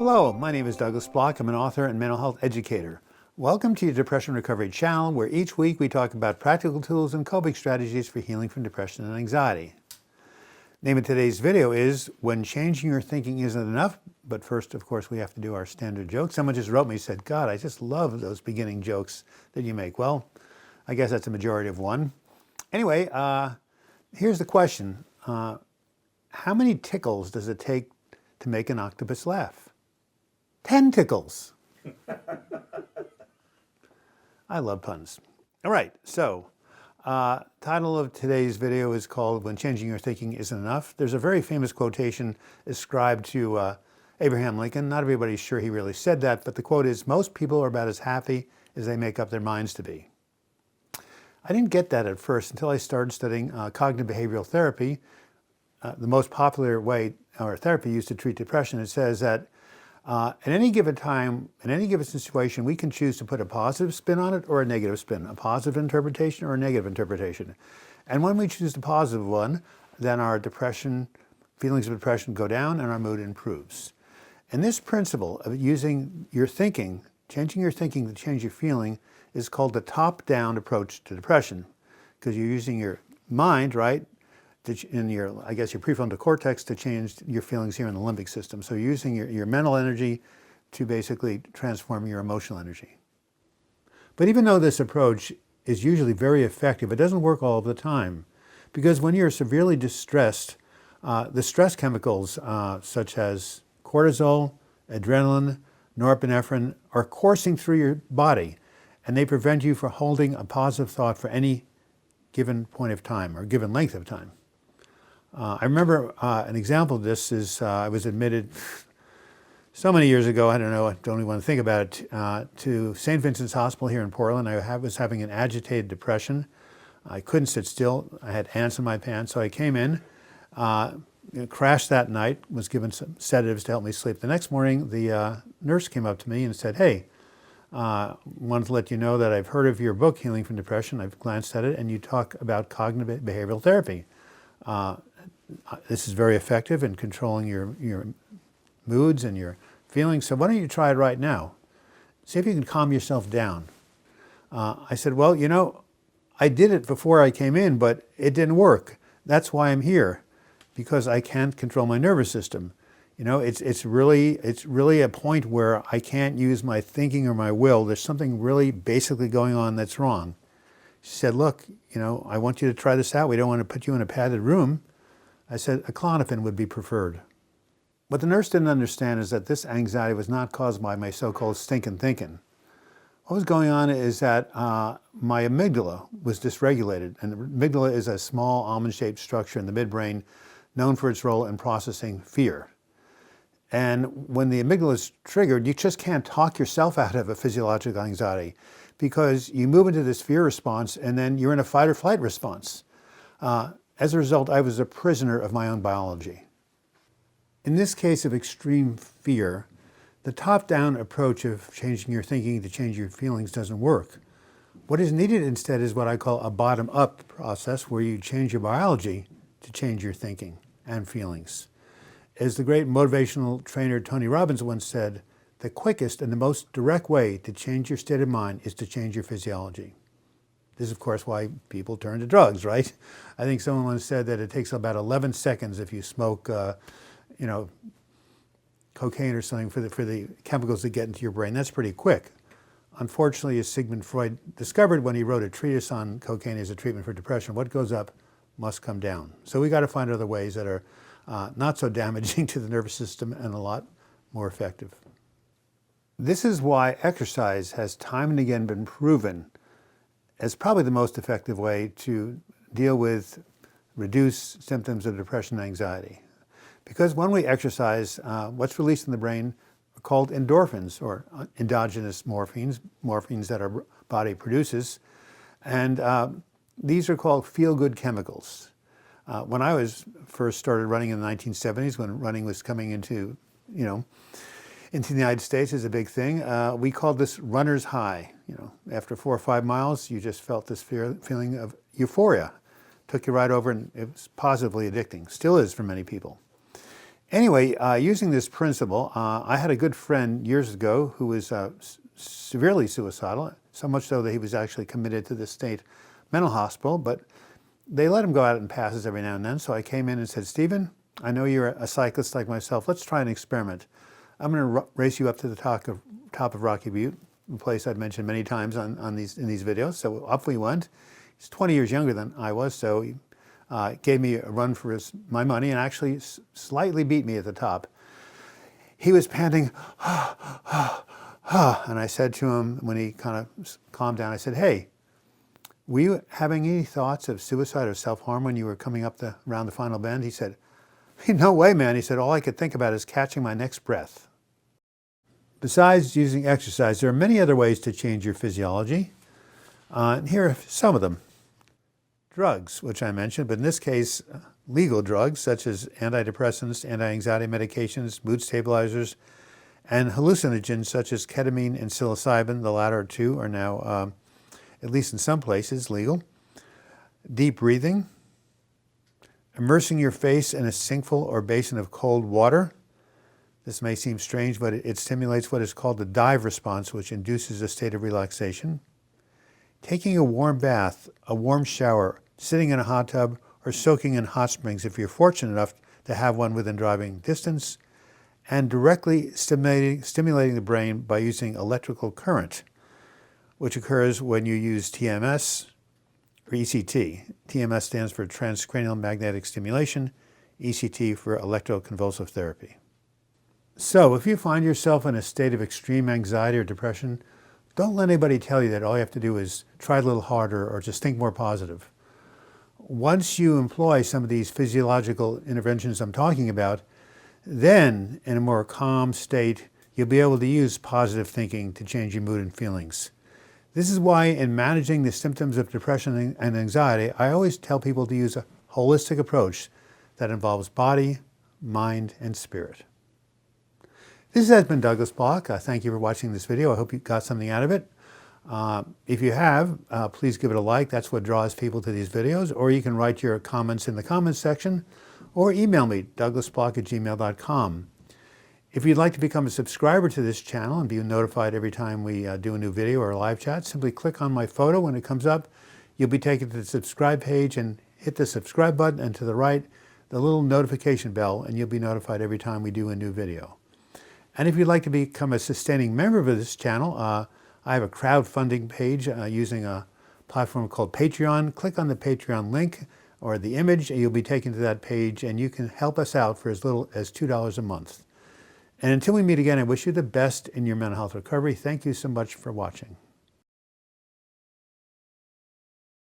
Hello, my name is Douglas Bloch. I'm an author and mental health educator. Welcome to your Depression Recovery channel, where each week we talk about practical tools and coping strategies for healing from depression and anxiety. Name of today's video is When Changing Your Thinking Isn't Enough. But first, of course, we have to do our standard joke. Someone just wrote me and said, God, I just love those beginning jokes that you make. Well, I guess that's a majority of one. Anyway, here's the question. How many tickles does it take to make an octopus laugh? 10 tickles. I love puns. All right, so title of today's video is called When Changing Your Thinking Isn't Enough. There's a very famous quotation ascribed to Abraham Lincoln. Not everybody's sure he really said that, but the quote is, most people are about as happy as they make up their minds to be. I didn't get that at first until I started studying cognitive behavioral therapy, the most popular way or therapy used to treat depression. It says that at any given time, in any given situation, we can choose to put a positive spin on it or a negative spin, a positive interpretation or a negative interpretation. And when we choose the positive one, then our depression, feelings of depression go down and our mood improves. And this principle of using your thinking, changing your thinking to change your feeling, is called the top-down approach to depression, because you're using your mind, right, in your, I guess, your prefrontal cortex to change your feelings here in the limbic system. So you're using your mental energy to basically transform your emotional energy. But even though this approach is usually very effective, it doesn't work all of the time. Because when you're severely distressed, the stress chemicals such as cortisol, adrenaline, norepinephrine are coursing through your body, and they prevent you from holding a positive thought for any given point of time or given length of time. I remember an example of this is I was admitted so many years ago, I don't know, I don't even want to think about it, to St. Vincent's Hospital here in Portland. I was having an agitated depression. I couldn't sit still. I had ants in my pants, so I came in, crashed that night, was given some sedatives to help me sleep. The next morning, the nurse came up to me and said, hey, wanted to let you know that I've heard of your book, Healing from Depression. I've glanced at it, and you talk about cognitive behavioral therapy. This is very effective in controlling your moods and your feelings. So why don't you try it right now? See if you can calm yourself down. I said, well, you know, I did it before I came in, but it didn't work. That's why I'm here, because I can't control my nervous system. You know, it's really a point where I can't use my thinking or my will. There's something really basically going on that's wrong. She said, look, you know, I want you to try this out. We don't want to put you in a padded room. I said, a Klonopin would be preferred. What the nurse didn't understand is that this anxiety was not caused by my so-called stinking thinking. What was going on is that my amygdala was dysregulated. And the amygdala is a small almond-shaped structure in the midbrain known for its role in processing fear. And when the amygdala is triggered, you just can't talk yourself out of a physiological anxiety, because you move into this fear response and then you're in a fight or flight response. As a result, I was a prisoner of my own biology. In this case of extreme fear, the top-down approach of changing your thinking to change your feelings doesn't work. What is needed instead is what I call a bottom-up process, where you change your biology to change your thinking and feelings. As the great motivational trainer Tony Robbins once said, the quickest and the most direct way to change your state of mind is to change your physiology. This is, of course, why people turn to drugs, right? I think someone once said that it takes about 11 seconds if you smoke, you know, cocaine or something for the chemicals that get into your brain. That's pretty quick. Unfortunately, as Sigmund Freud discovered when he wrote a treatise on cocaine as a treatment for depression, what goes up must come down. So we got to find other ways that are not so damaging to the nervous system and a lot more effective. This is why exercise has time and again been proven as probably the most effective way to deal with reduce symptoms of depression and anxiety. Because when we exercise, what's released in the brain are called endorphins, or endogenous morphines that our body produces. And these are called feel-good chemicals. When I first started running in the 1970s, when running was coming into, into the United States as a big thing, we called this runner's high. After 4 or 5 miles, you just felt this feeling of euphoria. Took you right over, and it was positively addicting. Still is for many people. Anyway, using this principle, I had a good friend years ago who was severely suicidal, so much so that he was actually committed to the state mental hospital, but they let him go out in passes every now and then. So I came in and said, Stephen, I know you're a cyclist like myself. Let's try an experiment. I'm going to race you up to the top of Rocky Butte, a place I've mentioned many times in these videos. So up we went. He's 20 years younger than I was, so he gave me a run for my money and actually slightly beat me at the top. He was panting, and I said to him, when he kind of calmed down, I said, hey, were you having any thoughts of suicide or self-harm when you were coming up around the final bend? He said, no way, man. He said, all I could think about is catching my next breath. Besides using exercise, there are many other ways to change your physiology. Here are some of them. Drugs, which I mentioned, but in this case, legal drugs such as antidepressants, anti-anxiety medications, mood stabilizers, and hallucinogens such as ketamine and psilocybin. The latter two are now, at least in some places, legal. Deep breathing, immersing your face in a sinkful or basin of cold water. This may seem strange, but it stimulates what is called the dive response, which induces a state of relaxation. Taking a warm bath, a warm shower, sitting in a hot tub, or soaking in hot springs if you're fortunate enough to have one within driving distance, and directly stimulating the brain by using electrical current, which occurs when you use TMS or ECT. TMS stands for transcranial magnetic stimulation, ECT for electroconvulsive therapy. So if you find yourself in a state of extreme anxiety or depression, don't let anybody tell you that all you have to do is try a little harder or just think more positive. Once you employ some of these physiological interventions I'm talking about, then in a more calm state, you'll be able to use positive thinking to change your mood and feelings. This is why in managing the symptoms of depression and anxiety, I always tell people to use a holistic approach that involves body, mind, and spirit. This has been Douglas Bloch. Thank you for watching this video. I hope you got something out of it. If you have, please give it a like. That's what draws people to these videos. Or you can write your comments in the comments section or email me, douglasbloch@gmail.com. If you'd like to become a subscriber to this channel and be notified every time we do a new video or a live chat, simply click on my photo when it comes up. You'll be taken to the subscribe page and hit the subscribe button, and to the right, the little notification bell, and you'll be notified every time we do a new video. And if you'd like to become a sustaining member of this channel, I have a crowdfunding page using a platform called Patreon. Click on the Patreon link or the image, and you'll be taken to that page, and you can help us out for as little as $2 a month. And until we meet again, I wish you the best in your mental health recovery. Thank you so much for watching.